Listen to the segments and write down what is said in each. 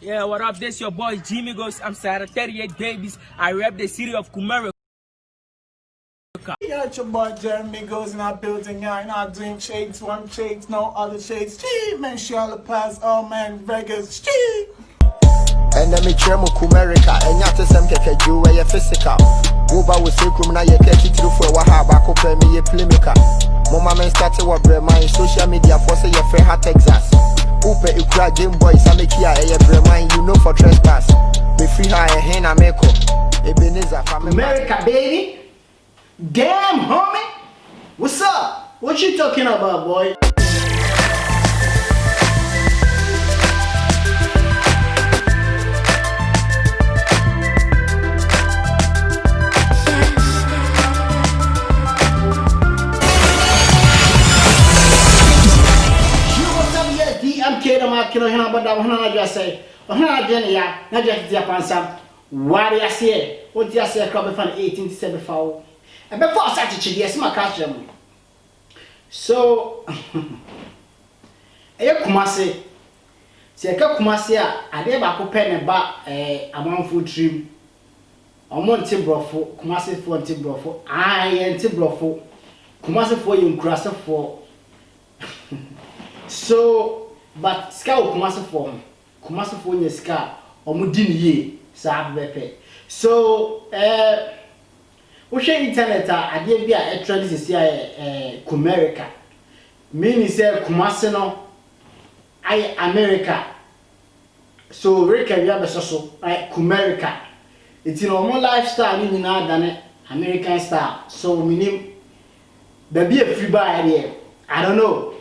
Yeah, what up? This your boy Jimmy Goes. I'm Sarah 38 Babies. I rep the city of Kumerica. Yeah, it's your boy Jeremy Goes in our building. Yeah, not doing shades, one shades, no other shades. Cheap man, Charlotte Pass, oh man, Vegas, cheap. And then me chemo Kumerica, and yet some keke you where you physical. Uba will say Kumna, you catch it through for a wahaba, compare me a plimica. Mama man started what brema in social media for say your friend had Texas. Upe Ukra Game Boys, I make here a brema, you know for trespass. Me free high a hen, I make up. Ebenezer, Kumerica, baby. Damn, homie. What's up? What you talking about, boy? Kilo hina bada hina na say hina jeni ya na just dia pansa wari ase o dia say club fan 18 to 7 foul e be for such a chidi ese maka chrem so e kumase se ka kumase a ade ba ko pe ne ba amanfo trim omo nti brofo kumase fo nti brofo aye nti brofo kumase fo yinkurase fo so but ska Kumasi for nye ska omudi ni ye sa bepe so wo hwe internet a ade bi a trend sisi Kumerica meaning say Kumasi no ai America so reka wi abesoso ai Kumerica it's no more lifestyle ni na dane American style so minim there be a free buy there I don't know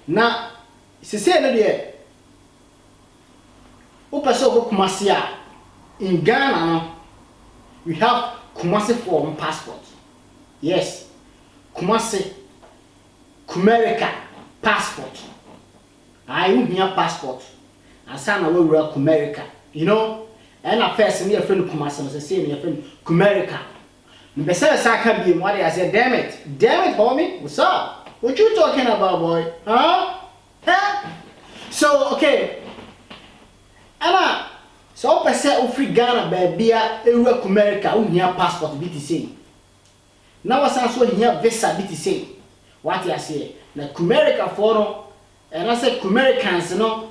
na se say no there o person go Kumasi in Ghana no we have Kumasi form passport yes Kumasi Kumerica passport I would need passport asana we were Kumerica you know and a first me a friend Kumasi no say me a friend Kumerica me say can be what I say damn it homie what's up what you talking about boy huh so okay ana so person free Ghana baby a ewa Kumerica wo hia passport bi ti say na wasan so hia visa bi ti say what you say na Kumerica for no na say Kumericans no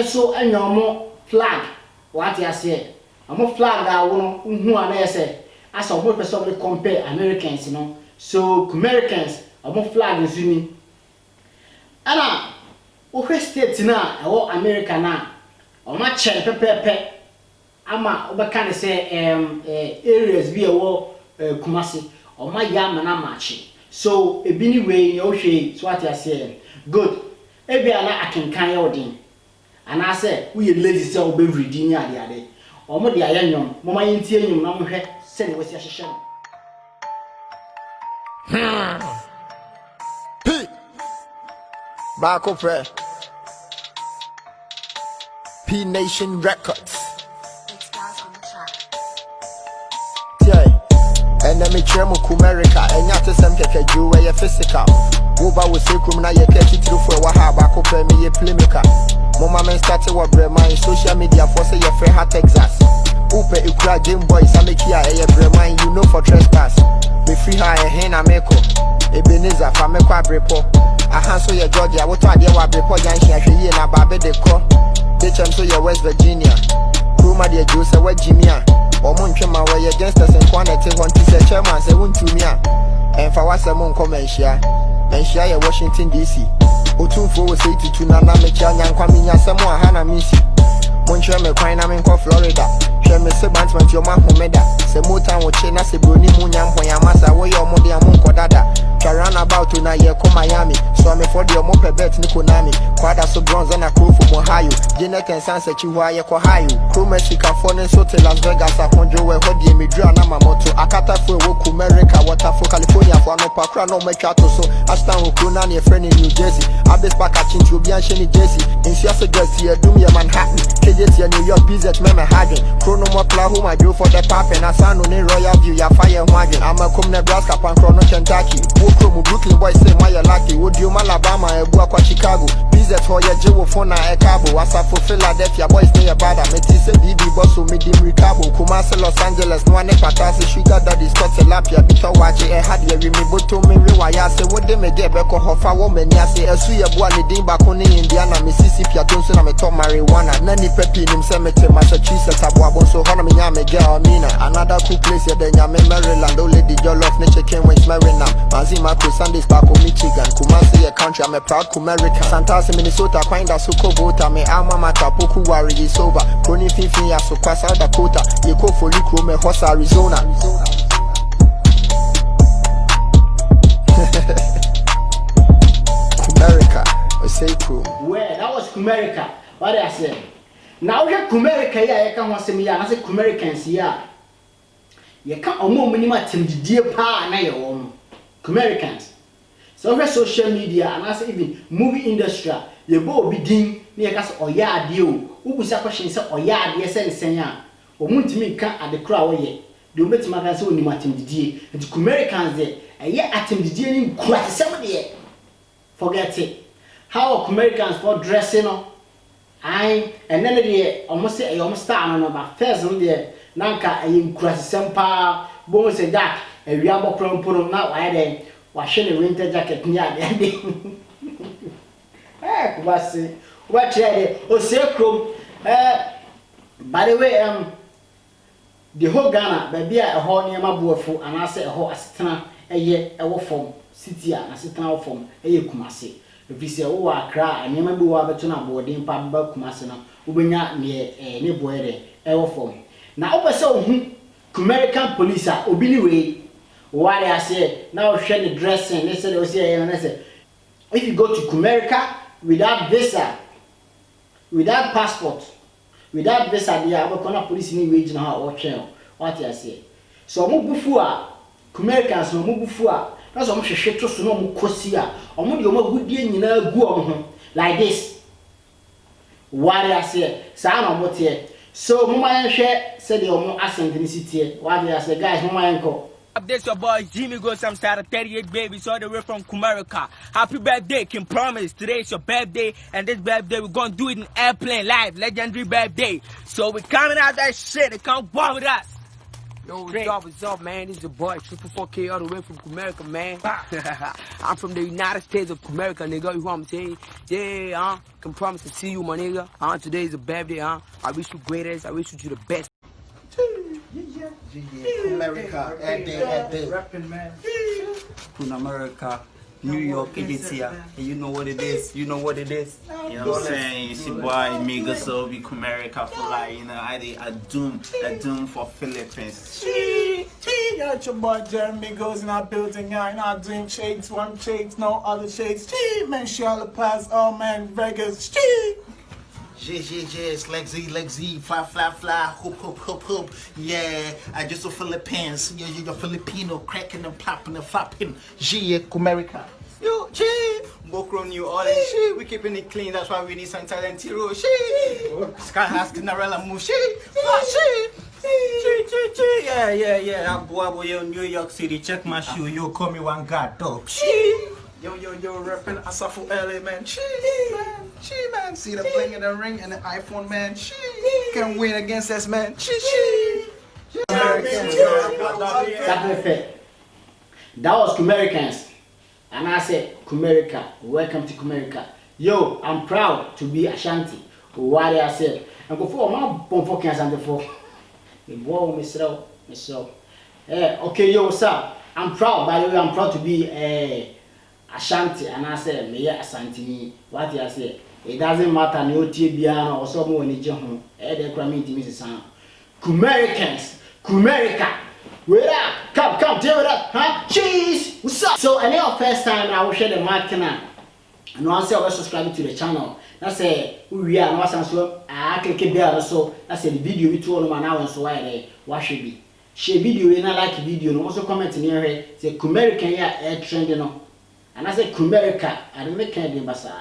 so anyomo flag what you say amo flag a wo no hu ana yese asa omo person we compare Americans no so Kumericans amo flag nzuni ana o state na e America na o ma chen pepepe ama o be kan say areas bi e wo Kumasi o ma ya mana machi so ebi ni we o hwe so what you say good ebi ana akenkan ye odin ana say we lazy say o be reading ni ade o mo de ayanyom mo ma yenti anyum na mo hwe se ne wasi ahehye Back up there. P Nation Records. Yeah. And then me chemo Kumerica. And yet some keke you where you physical. Uba will say Kumna you catch it through for wahaba back up me a plimica. Mama man started what brema in social media for say your friend had Texas. Upe Ukra Game Boys I make here a brema you know for trespass. Me free high a hen I make up. Ebenezer for me kwa brepo. Aha so ye Georgia what ade wa brepo jan hwe ye na babe de ko de chem so ye West Virginia Roma de jo se wa Jimia omo ntwema wa ye gangsters en kwanete hon ti se chairman se wuntumi a enfa wasem nkom enhia ye Washington DC otumfo wo say tutu na na me cha nyankwa me nyasem aha na misi monchwe me kwan na me nko Florida hwe me se bantman ti o ma homeda se motan wo che na se broni mu nyampon ya masa wo ye omo de amonko dada run about to na ye ko Miami so me for the omo pebet ni Konami kwada so bronze na crew from Ohio Janet and Sunset chi wa ye ko hayo crew Mexico for ne so te Las Vegas akonjo we hodi me dra na mamoto akata fo wo Kumerica water for California for no pakra no metwa to so astan wo crew na ne friend in New Jersey abes back at chinchi obi anhye ni Jersey in Siasa Jersey edum ye Manhattan KJT New York BZ me hagen crew no more Oklahoma do for the pap and asano ne Royal View ya fire ho hagen amakom Nebraska pankro no Kentucky Chrome, Brooklyn boys say my lucky. Would you Alabama, a boy kwa Chicago? Visit for your Jew phone a cabo. As I for Philadelphia boys near Bada. Metis a BB boss who made him recabo. Kumasi Los Angeles, no one patasi sugar daddy Scott Tilapia. Bito watch a had you remember to me why I say what they may get back on her woman. Yasi, a sweet boy, Bakoni, Indiana, Mississippi, Johnson, I'm a top marijuana. Nanny Peppy in Cemetery, Massachusetts, Abuabo, so Honamiame, girl, Mina. Another cool place here, then Yame, Maryland, old lady, your love, nature came with Marina. Mazima, Sundays, back home, Michigan. Kumasi, a country, I'm a proud Kumerica. Santasi, Minnesota, find a Suko Bota, me Alma Mata, Poku Wari is over. Koni Fifi, Yasuka, South Dakota, Yoko for Liku, me Hoss, Arizona. Kumerica, I say true. Where that was Kumerica. What did I say? Now we Kumerica here. You can want to see me. I say Kumericans here. You can't omo minima team the dear pa na your own Kumericans. So we social media and I say even movie industry. You go be ding. You can say oya deal. Who be question say oya deal say ya. Omuntimi can at the crowd here. The ometi magan say onima team the dear. And the Kumericans there. And yeah, at team the dear in quite somebody. Forget it. How Americans for dressing on, and then they almost say almost start on about first on there. Nanka in cross sempa, bones a jack, a yabo prom put now I then washing a winter jacket near the ending. Eh, what's it? What ready? Oh, sacrum. By the way, the whole Ghana, baby, a whole near my boy for, and I say a whole assistant a year, a war form, city, and assistant form, a year Kumasi. If you say, oh, I cry, and you may be able to know boarding pub Kumasina, who will not near a neighbor, a form. Now, over so, Kumerican police are obedient. Why I say, now share the dressing, they say, and I say, if you go to Kumerica without visa, without passport, without visa, they are going police in the region or channel. What I say. So, Mubufua, Kumericans, no Mubufua. That's how much shit to no Mukosia. Or more good day in a go like this. What I say, Sam what here. So, Mama share said the more Asante in the city. What I say, guys, Mama uncle. This your boy Jimmy Goes. I'm started 38 babies all the way from Kumerica. Happy birthday, can promise. Today is your birthday, and this birthday we're gonna do it in airplane live, legendary birthday. So we're coming out that shit. They can't bother with us. Yo, what's up, man? This is your boy, 444K, all the way from Kumerica, man. I'm from the United States of Kumerica, nigga. You know what I'm saying? Yeah, can promise to see you, my nigga. Today is a birthday, I wish you greatest. I wish you the best. Kumerica, every Rapping, man. Kumerica, New York, it's here. And you know what it is. You know what it is. You know what I'm saying? It's your boy Mega so be Kumerica for like, you know, I doom for Philippines. Yeah, it's your boy Jeremy goes in our building, yeah, in our dream shades, one shades, no other shades. Man, Charlotte Pass, oh man, Vegas. It's like Z, fly, hoop. Yeah, I just a Philippines. You're Filipino, cracking and popping and flopping. Kumerica. Yo, walk around New Orleans, we keeping it clean, that's why we need some talent hero. Sky has Cinderella move, yeah. That boy, yo, New York City, check my shoe, yo, call me one god, dog. Yo, rapping Asafu LA, man. Man. See the bling in the ring and the iPhone, man. Can win against us, man. That was Kumericans. And I said, Kumerica, welcome to Kumerica. Yo, I'm proud to be Asante. What I said. And before my bomb for Asante for the boy, Mr. Okay, yo, what's up? I'm proud, by the way, I'm proud to be Asante. And I said, me Asante. What I said. It doesn't matter, no Tibiana or someone in John. They're coming to Mrs. Sam. Kumericans, Kumerica. Wait up, come, deal with that, huh? Cheese, what's up? So, and our first time I will share the market now. And once I was subscribing to the channel, that's we are not so I click bell so that's the video we told them now and so why what should be. Share video and I like video and also comment near here. Say Kumerica air trending on. And I say Kumerica, I don't make Canadian basa.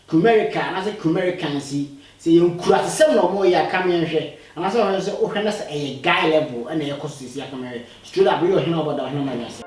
Kumerica, and I say Kumerican see. Say you could some no more ya come here. And I saw her say, oh, a guy level and a cost is ya come here. Straight up, we don't know about the